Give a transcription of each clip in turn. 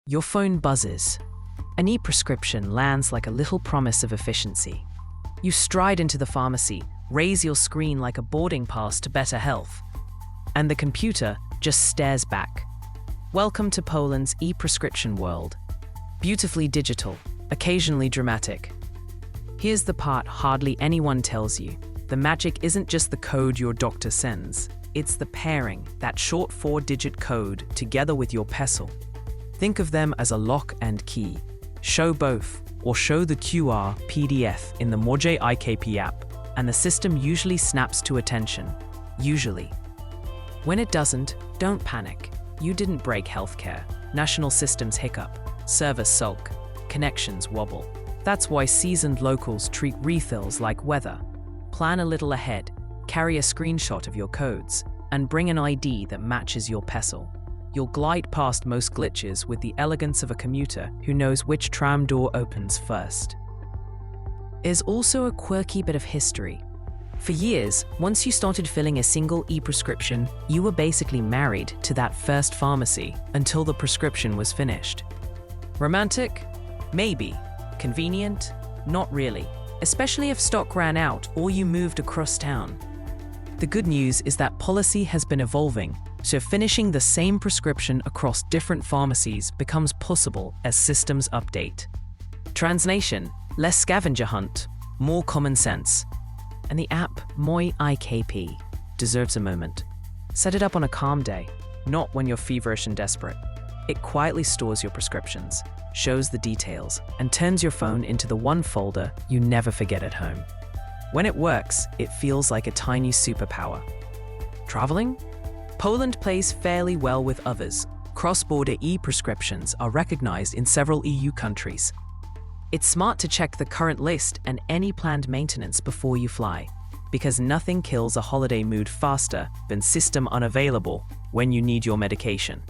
Your phone buzzes. An e-prescription lands like a little promise of efficiency. You stride into the pharmacy, raise your screen like a boarding pass to better health. And the computer just stares back. Welcome to Poland's e-prescription world. Beautifully digital, occasionally dramatic. Here's the part hardly anyone tells you. The magic isn't just the code your doctor sends. It's the pairing, that short 4-digit code, together with your PESEL. Think of them as a lock and key. Show both, or show the QR PDF in the mojeIKP app, and the system usually snaps to attention. Usually. When it doesn't, don't panic. You didn't break healthcare. National systems hiccup. Servers sulk. Connections wobble. That's why seasoned locals treat refills like weather. Plan a little ahead, carry a screenshot of your codes, and bring an ID that matches your PESEL. You'll glide past most glitches with the elegance of a commuter who knows which tram door opens first. There's also a quirky bit of history. For years, once you started filling a single e-prescription, you were basically married to that first pharmacy until the prescription was finished. Romantic? Maybe. Convenient? Not really. Especially if stock ran out or you moved across town. The good news is that policy has been evolving, so finishing the same prescription across different pharmacies becomes possible as systems update. Translation: less scavenger hunt, more common sense. And the app, mojeIKP, deserves a moment. Set it up on a calm day, not when you're feverish and desperate. It quietly stores your prescriptions, shows the details, and turns your phone into the one folder you never forget at home. When it works, it feels like a tiny superpower. Traveling? Poland plays fairly well with others. Cross-border e-prescriptions are recognized in several EU countries. It's smart to check the current list and any planned maintenance before you fly, because nothing kills a holiday mood faster than system unavailable when you need your medication.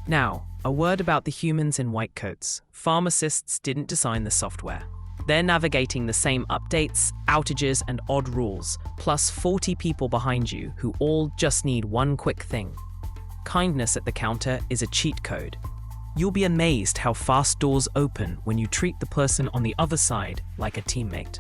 Now, a word about the humans in white coats. Pharmacists didn't design the software. They're navigating the same updates, outages, and odd rules, plus 40 people behind you who all just need one quick thing. Kindness at the counter is a cheat code. You'll be amazed how fast doors open when you treat the person on the other side like a teammate.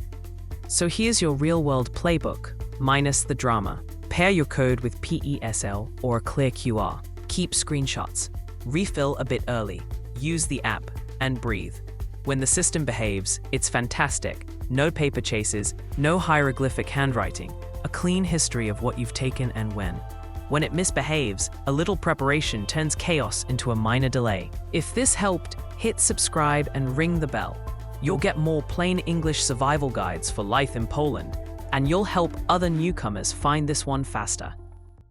So here's your real-world playbook, minus the drama. Pair your code with PESEL or a clear QR. Keep screenshots. Refill a bit early. Use the app and breathe. When the system behaves, it's fantastic. No paper chases, no hieroglyphic handwriting, a clean history of what you've taken and when. When it misbehaves, a little preparation turns chaos into a minor delay. If this helped, hit subscribe and ring the bell. You'll get more plain English survival guides for life in Poland, and you'll help other newcomers find this one faster.